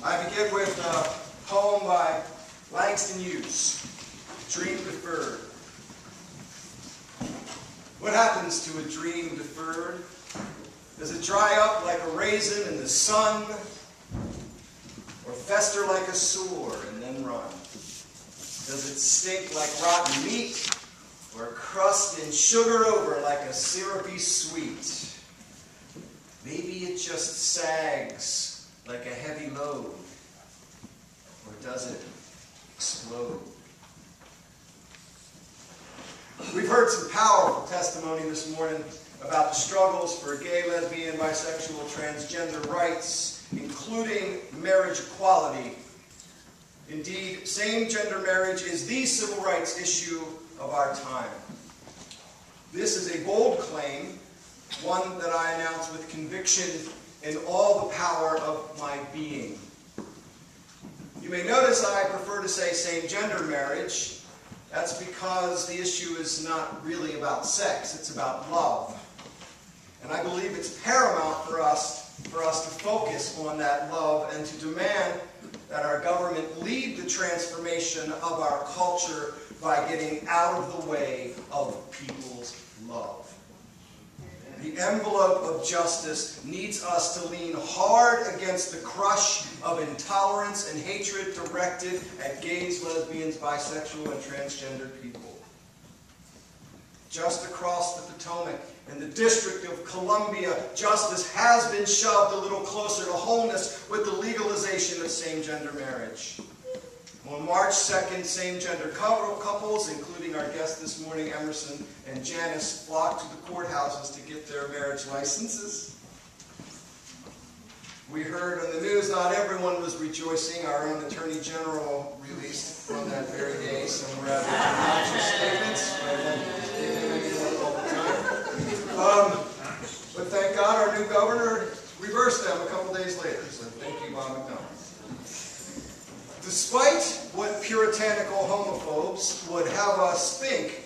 I begin with a poem by Langston Hughes, Dream Deferred. What happens to a dream deferred? Does it dry up like a raisin in the sun, or fester like a sore and then run? Does it stink like rotten meat, or crust and sugar over like a syrupy sweet? Maybe it just sags like a heavy load, or does it explode? We've heard some powerful testimony this morning about the struggles for gay, lesbian, bisexual, transgender rights, including marriage equality. Indeed, same-gender marriage is the civil rights issue of our time. This is a bold claim, one that I announce with conviction in all the power of my being. You may notice I prefer to say same-gender marriage. That's because the issue is not really about sex, it's about love. And I believe it's paramount for us to focus on that love and to demand that our government lead the transformation of our culture by getting out of the way of people's love. The envelope of justice needs us to lean hard against the crush of intolerance and hatred directed at gays, lesbians, bisexual, and transgender people. Just across the Potomac, in the District of Columbia, justice has been shoved a little closer to wholeness with the legalization of same-gender marriage. On March 2nd, same-gender couples, including our guests this morning, Emerson and Janice, flocked to the courthouses to get their marriage licenses. We heard on the news not everyone was rejoicing. Our own Attorney General released on that very day some rather obnoxious statements. But thank God our new governor reversed them a couple days later. So thank you, Bob McDonald. Despite what puritanical homophobes would have us think,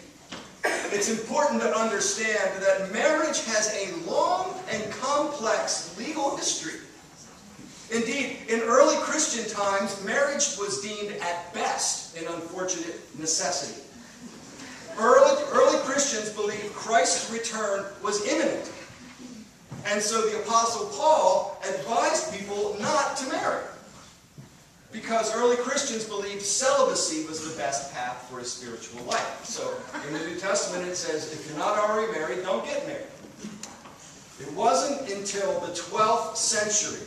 it's important to understand that marriage has a long and complex legal history. Indeed, in early Christian times, marriage was deemed at best an unfortunate necessity. Early Christians believed Christ's return was imminent. And so the Apostle Paul advised people not to marry, because early Christians believed celibacy was the best path for a spiritual life. So in the New Testament it says, if you're not already married, don't get married. It wasn't until the 12th century,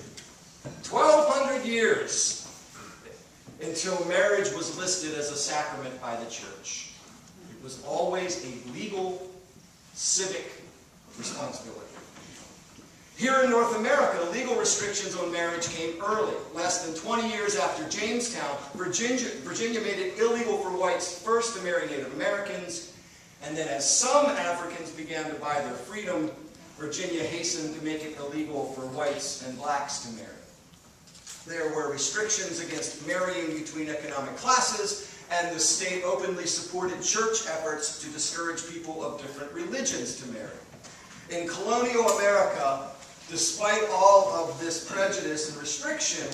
1,200 years, until marriage was listed as a sacrament by the church. It was always a legal, civic responsibility. Here in North America, legal restrictions on marriage came early. Less than 20 years after Jamestown, Virginia made it illegal for whites first to marry Native Americans, and then as some Africans began to buy their freedom, Virginia hastened to make it illegal for whites and blacks to marry. There were restrictions against marrying between economic classes, and the state openly supported church efforts to discourage people of different religions to marry. In colonial America, despite all of this prejudice and restriction,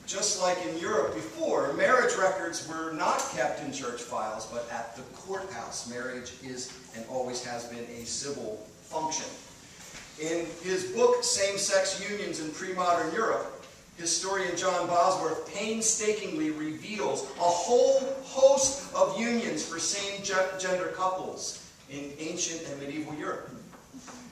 just like in Europe before, marriage records were not kept in church files, but at the courthouse. Marriage is and always has been a civil function. In his book, Same-Sex Unions in Pre-Modern Europe, historian John Bosworth painstakingly reveals a whole host of unions for same-gender couples in ancient and medieval Europe.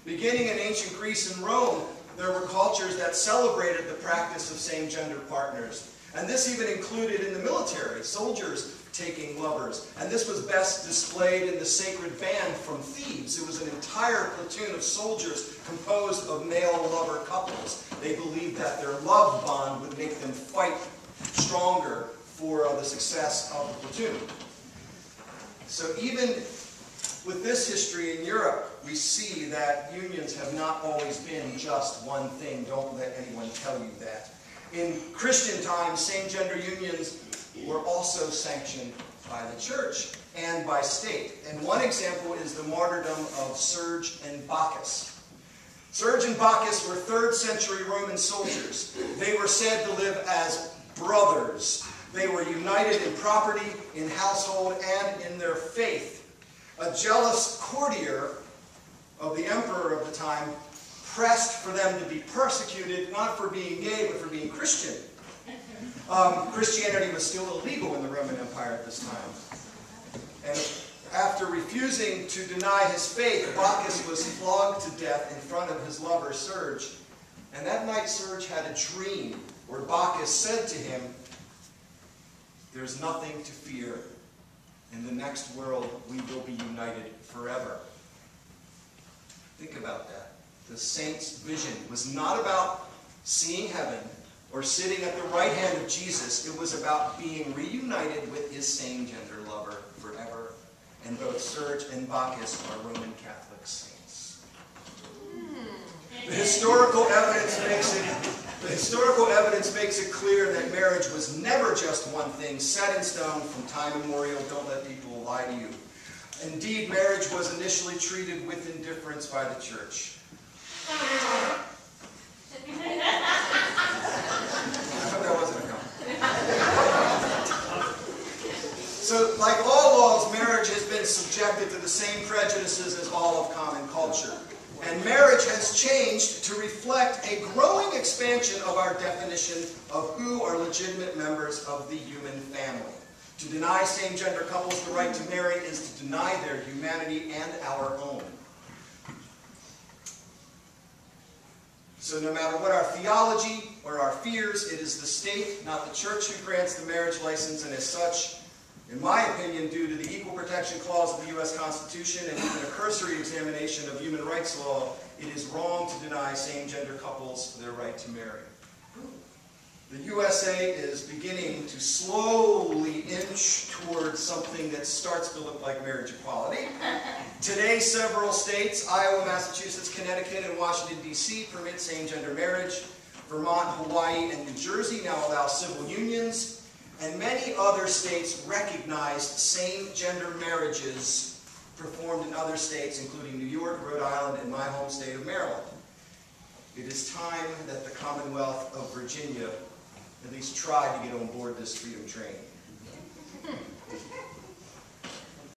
Beginning in ancient Greece and Rome, there were cultures that celebrated the practice of same-gender partners. And this even included in the military, soldiers taking lovers. And this was best displayed in the sacred band from Thebes. It was an entire platoon of soldiers composed of male lover couples. They believed that their love bond would make them fight stronger for the success of the platoon. So even with this history in Europe, we see that unions have not always been just one thing. Don't let anyone tell you that. In Christian times, same-gender unions were also sanctioned by the church and by state. And one example is the martyrdom of Serge and Bacchus. Serge and Bacchus were 3rd century Roman soldiers. They were said to live as brothers. They were united in property, in household, and in their faith. A jealous courtier of the emperor of the time pressed for them to be persecuted, not for being gay, but for being Christian. Christianity was still illegal in the Roman Empire at this time. And after refusing to deny his faith, Bacchus was flogged to death in front of his lover, Serge. And that night, Serge had a dream where Bacchus said to him, "There's nothing to fear. In the next world, we will be united forever." Think about that. The saint's vision was not about seeing heaven or sitting at the right hand of Jesus. It was about being reunited with his same-gender lover forever. And both Serge and Bacchus are Roman Catholic saints. The historical evidence makes it clear that marriage was never just one thing set in stone from time immemorial. Don't let people lie to you. Indeed, marriage was initially treated with indifference by the church. I hope that wasn't a comment. So, like all laws, marriage has been subjected to the same prejudices as all of common culture. And marriage has changed to reflect a growing expansion of our definition of who are legitimate members of the human family. To deny same-gender couples the right to marry is to deny their humanity and our own. So no matter what our theology or our fears, it is the state, not the church, who grants the marriage license, and as such, in my opinion, due to the Equal Protection Clause of the U.S. Constitution and even a cursory examination of human rights law, it is wrong to deny same-gender couples their right to marry. The USA is beginning to slowly inch towards something that starts to look like marriage equality. Today, several states, Iowa, Massachusetts, Connecticut, and Washington, D.C., permit same-gender marriage. Vermont, Hawaii, and New Jersey now allow civil unions. And many other states recognize same-gender marriages performed in other states, including New York, Rhode Island, and my home state of Maryland. It is time that the Commonwealth of Virginia at least try to get on board this freedom train.